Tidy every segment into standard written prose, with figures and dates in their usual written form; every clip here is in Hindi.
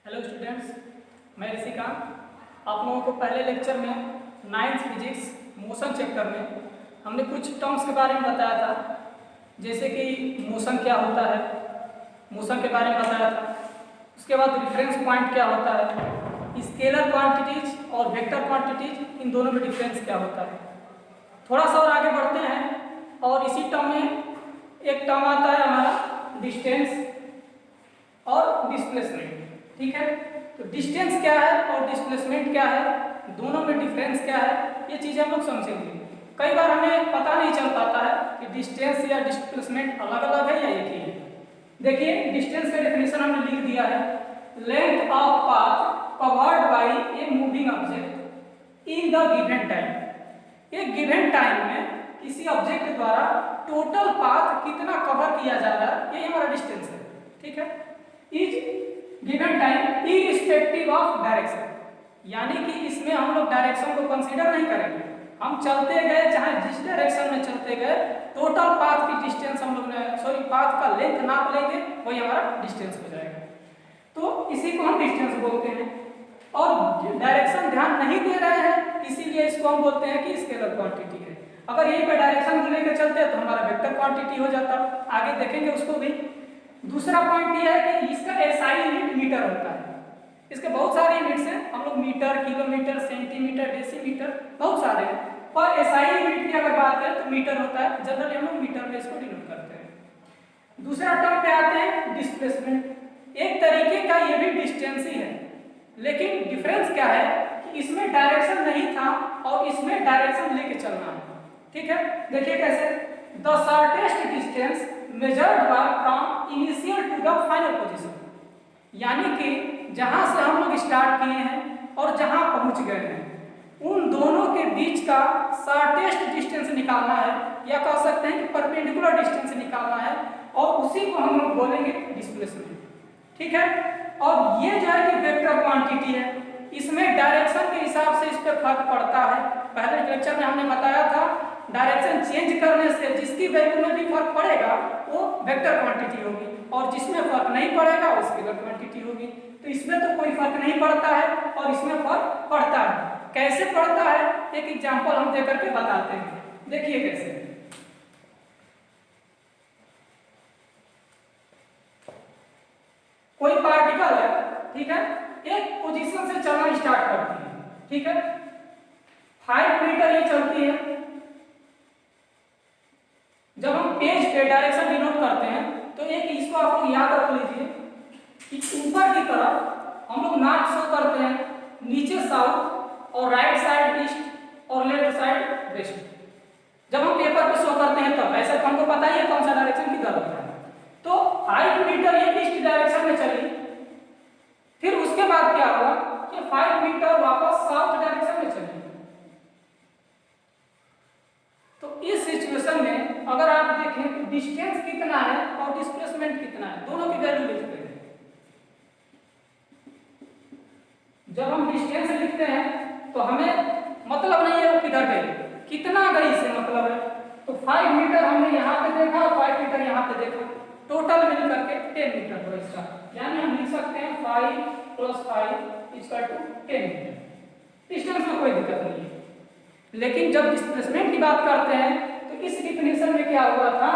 हेलो स्टूडेंट्स, मैं ऋषिकांत। आप लोगों को पहले लेक्चर में 9th फिजिक्स मोशन चैप्टर में हमने कुछ टर्म्स के बारे में बताया था, जैसे कि मोशन क्या होता है, मोशन के बारे में बताया था। उसके बाद रेफरेंस पॉइंट क्या होता है, स्केलर क्वांटिटीज और वेक्टर क्वांटिटीज, इन दोनों में डिफरेंस क्या होता है। थोड़ा सा और आगे बढ़ते हैं और इसी टर्म में एक टर्म आता है हमारा डिस्टेंस और डिस्प्लेसमेंट। ठीक है, तो डिस्टेंस क्या है और डिस्प्लेसमेंट क्या है, दोनों में डिफरेंस क्या है, ये चीज़ें हम लोग समझेंगे। कई बार हमें पता नहीं चल पाता है कि डिस्टेंस या डिस्प्लेसमेंट अलग अलग है या एक ही है। देखिए, डिस्टेंस का डेफिनेशन हमने लिख दिया है, length of path covered by a moving object in the given time. एक गिवन टाइम में किसी ऑब्जेक्ट द्वारा टोटल पाथ कितना कवर किया जा रहा है, ये हमारा डिस्टेंस है। ठीक है, is given time irrespective of direction, यानी कि इसमें हम लोग डायरेक्शन को कंसीडर नहीं करेंगे। हम चलते गए, चाहे जिस डायरेक्शन में चलते गए, टोटल पाथ की डिस्टेंस हम लोग पाथ का लेंथ नाप लेंगे, वही हमारा डिस्टेंस हो जाएगा। तो इसी को हम डिस्टेंस बोलते हैं। और डायरेक्शन ध्यान नहीं दे रहे हैं, इसीलिए इसको हम बोलते हैं कि स्केलर क्वांटिटी है। अगर यही पे डायरेक्शन लेकर चलते हैं तो हमारा वेक्टर क्वांटिटी हो जाता, आगे देखेंगे उसको भी। दूसरा पॉइंट ये है कि इसका एसआई यूनिट मीटर होता है। इसके बहुत सारे यूनिट्स हैं, हम लोग मीटर, किलोमीटर, सेंटीमीटर, डेसीमीटर, बहुत सारे हैं। पर एसआई यूनिट की अगर बात करें तो मीटर होता है। जनरली हम लोग मीटर में इसको डिनोट करते हैं। दूसरा टर्म पे आते हैं डिस्प्लेसमेंट। एक तरीके का ये भी डिस्टेंस ही है, लेकिन डिफरेंस क्या है कि इसमें डायरेक्शन नहीं था और इसमें डायरेक्शन लेके चलना है। ठीक है, देखिए कैसे, the shortest distance measured by from initial to the final position, यानी कि जहां से हम लोग स्टार्ट किए हैं और जहां पहुंच गए हैं, उन दोनों के बीच का शॉर्टेस्ट डिस्टेंस निकालना है, या कह सकते हैं कि परपेंडिकुलर डिस्टेंस निकालना है, और उसी को हम लोग बोलेंगे डिस्प्लेसमेंट। ठीक है, और ये जो है कि वेक्टर क्वांटिटी है, इसमें डायरेक्शन के हिसाब से इस पर फर्क पड़ता है। पहले लेक्चर में हमने बताया था, डायरेक्शन चेंज करने से जिसकी वैल्यू में भी फर्क पड़ेगा वो वेक्टर क्वांटिटी होगी, और जिसमें फर्क नहीं पड़ेगा वो स्केलर क्वांटिटी होगी। तो इसमें तो कोई फर्क नहीं पड़ता है और इसमें फर्क पड़ता है। कैसे पड़ता है, एक एग्जांपल हम देकर के बताते हैं। देखिए कैसे, कोई पार्टिकल है, ठीक है, एक पोजीशन से चलना स्टार्ट करती है। ठीक है, 5 मीटर ये चलती है। जब हम पेज पे डायरेक्शन डिनोट करते हैं तो एक इसको आप लोग याद रख लीजिए कि ऊपर की तरफ हम लोग नॉर्थ शो करते हैं, नीचे साउथ, और राइट साइड ईस्ट और लेफ्ट साइड वेस्ट। जब हम पेपर पे शो करते हैं तब ऐसा हमको पता ही है कौन सा डायरेक्शन किधर होता है। तो 5 मीटर ये ईस्ट डायरेक्शन में चली, फिर उसके बाद क्या हुआ कि 5 मीटर वापस साउथ डायरेक्शन में चली। तो इस सिचुएशन में अगर आप देखें तो डिस्टेंस कितना है और डिस्प्लेसमेंट कितना है, दोनों की वैल्यू लिखते हैं। जब हम डिस्टेंस लिखते हैं तो हमें मतलब नहीं है वो किधर गई, कितना गई से मतलब है। तो 5 मीटर हमने यहाँ पे देखा और 5 मीटर यहाँ पे देखा, टोटल मिल करके 10 मीटर हुआ इसका, यानी हम लिख सकते हैं 5 + 5 = 10 मीटर। डिस्टेंस में कोई दिक्कत नहीं है। लेकिन जब डिस्प्लेसमेंट की बात करते हैं तो इस डिफिनेशन में क्या हुआ था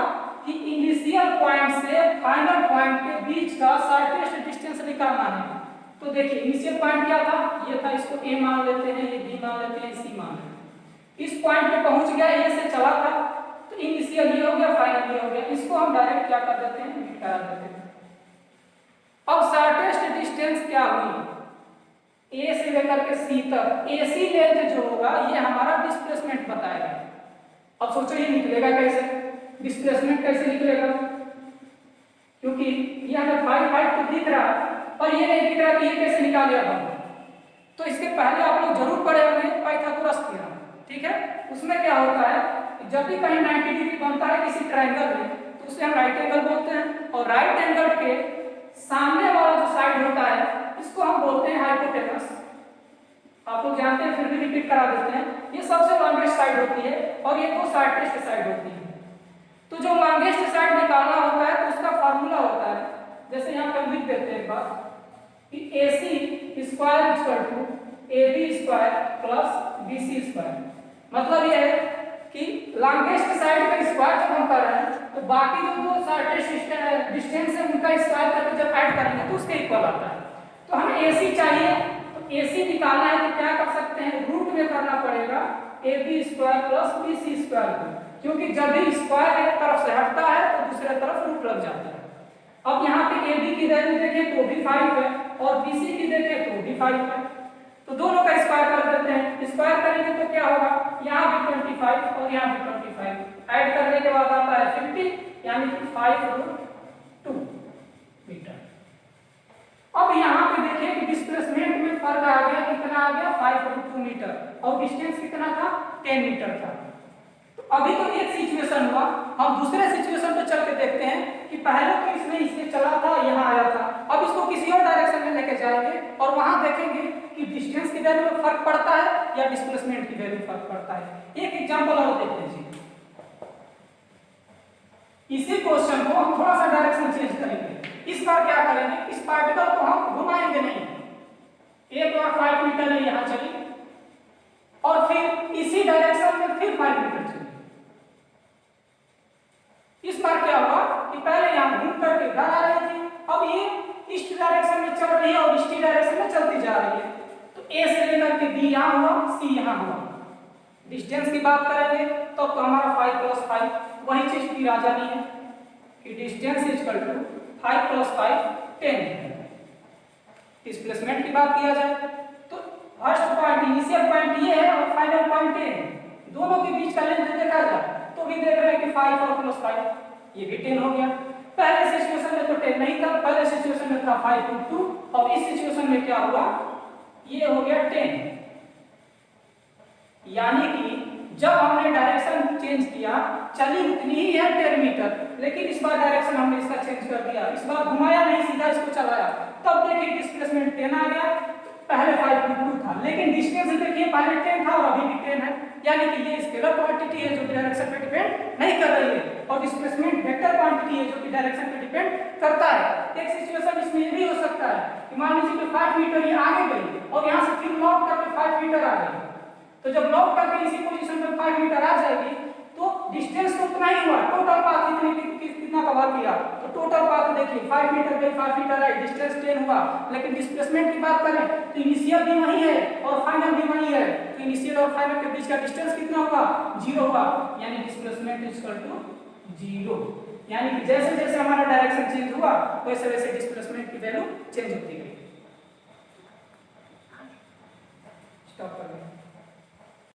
कि इनिशियल पॉइंट से फाइनल पॉइंट के बीच का शॉर्टेस्ट डिस्टेंस निकालना है। तो देखिए इनिशियल पॉइंट क्या था, ये था, इसको ए मान लेते हैं, ये बी मान लेते हैं, सी मान लेते हैं। इस पॉइंट पे पहुंच गया, ए से चला था, तो इनिशियल ये हो गया, फाइनल ये हो गया। इसको हम डायरेक्ट क्या कर देते हैं, निकाल देते हैं। अब शॉर्टेस्ट डिस्टेंस क्या हुई, ए से लेकर के सी तक, एसी लेंथ जो होगा ये हमारा डिस्प्लेसमेंट बताएगा। अब सोचो ये निकलेगा कैसे, डिस्प्लेसमेंट कैसे निकलेगा, क्योंकि ये हमें 5 तो दिख रहा है और ये नहीं दिख रहा कि ये कैसे निकालेगा हम। तो इसके पहले आप लोग जरूर पढ़े होंगे पाइथागोरस थ्योरम। ठीक है, उसमें क्या होता है, जब भी कहीं 90 डिग्री बनता है किसी ट्रायंगल में तो उसे हम राइट एंगल बोलते हैं, और राइट एंगल के सामने वाला जो साइड होता है इसको हम बोलते हैं हाइपोटेनस। आप लोग जानते हैं, फिर भी रिपीट करा देते हैं, ये सबसे लॉन्गेस्ट साइड होती है और ये वो शॉर्टेस्ट साइड होती है। तो जो लॉन्गेस्ट साइड निकालना होता है तो उसका फार्मूला होता है, जैसे यहाँ पे लिख देते हैं एक बार, कि AC square equal to AB square plus BC square. मतलब ये है कि लॉन्गेस्ट साइड का स्क्वायर जब हम कर रहे हैं तो बाकी जो दो शॉर्टेस्ट डिस्टेंस है उनका स्क्वायर करके जब ऐड करेंगे तो उसके इक्वल आता है। तो हमें AC चाहिए, तो AC निकालना है तो क्या कर सकते हैं, रूट में करना पड़ेगा AB square plus BC square को, क्योंकि जब भी स्क्वायर एक तरफ से हटता है तो दूसरे तरफ रूट लग जाता है। अब यहाँ पे AB की वैल्यू देखें तो भी 5 है और BC की देखें तो भी 5 है, तो दोनों का स्क्वायर कर देते हैं। स्क्वायर करेंगे तो क्या होगा, यहाँ भी 25 और यहाँ भी 25, ऐड करने के बाद आता है 50, यानी कि 5√2 मीटर। अब यहाँ पे देखिए कि डिस्प्लेसमेंट में फर्क आ गया, कितना आ गया, 5√2 मीटर, और डिस्टेंस कितना था, 10 मीटर था। तो अभी तो एक सिचुएशन हुआ, हम दूसरे सिचुएशन पे चल के देखते हैं कि पहले तो इसने इससे चला था, यहाँ आया था, अब इसको किसी और डायरेक्शन में लेके जाएंगे और वहां देखेंगे कि डिस्टेंस की वैल्यू में फर्क पड़ता है या डिस्प्लेसमेंट की वैल्यू में फर्क पड़ता है। एक एग्जांपल और देख लीजिए। इसी क्वेश्चन को हम थोड़ा सा डायरेक्शन चेंज करेंगे। इस बार क्या करेंगे, इस पार्टिकल को हम घुमाएंगे नहीं, एक बार 5 मीटर है यहाँ चली और फिर इसी डायरेक्शन में फिर 5 मीटर चली। इस बार क्या हुआ कि पहले यहाँ घूम करके इधर आ रही थी, अब ये ईस्ट डायरेक्शन में चल रही है और ईस्ट डायरेक्शन में चलती जा रही है। तो A से लेकर के B यहाँ हुआ, C यहाँ हुआ। डिस्टेंस की बात करेंगे तो हमारा 5 + 5 वही चीज फिर आ जानी है कि डिस्टेंस इक्वल टू 5 + 5 10 है। डिस्प्लेसमेंट की बात किया जाए तो फर्स्ट पॉइंट इनिशियल पॉइंट ये है और फाइनल पॉइंट ये है, दोनों के बीच का लेंथ देखा जाए तो भी देख रहे हैं कि 5 और +5 ये भी 10 हो गया। पहले सिचुएशन में तो 10 नहीं था, पहले सिचुएशन में था 5√2 और इस सिचुएशन में क्या हुआ, ये हो गया 10। यानी कि जब हमने डायरेक्शन चेंज किया, चली उतनी ही है 10 मीटर, लेकिन इस बार डायरेक्शन हमने इसका चेंज कर दिया, इस बार घुमाया नहीं, सीधा इसको चलाया, तब देखिए डिस्प्लेसमेंट 10 आ गया। पहले 5√2 था, लेकिन डिस्टेंस देखिए पहले 10 था और अभी भी 10 है, यानी कि ये स्केलर क्वांटिटी है जो डायरेक्शन पे डिपेंड नहीं कर रही है, और डिस्प्लेसमेंट वेक्टर क्वांटिटी है जो कि डायरेक्शन पे डिपेंड करता है। एक सिचुएशन इसमें ये भी हो सकता है कि मान लीजिए कि 5 मीटर ये आगे गई और यहाँ से फिर लौट करके 5 मीटर आ गई, तो जब लौट करके इसी पोजीशन पे 5 मीटर आ जाएगी तो डिस्टेंस तो उतना ही हुआ, टोटल पाथ कितना कवर किया, तो टोटल पाथ देखिए 5 मीटर गई, 5 मीटर आई, डिस्टेंस 10 हुआ। लेकिन डिस्प्लेसमेंट की बात करें तो इनिशियल भी वही है और फाइनल भी वही है, तो इनिशियल और फाइनल के बीच का डिस्टेंस कितना हुआ, 0 हुआ, यानी डिस्प्लेसमेंट इक्वल टू 0। यानी कि जैसे जैसे हमारा डायरेक्शन चेंज हुआ वैसे वैसे डिस्प्लेसमेंट की वैल्यू चेंज होती गई। स्टॉप कर दें।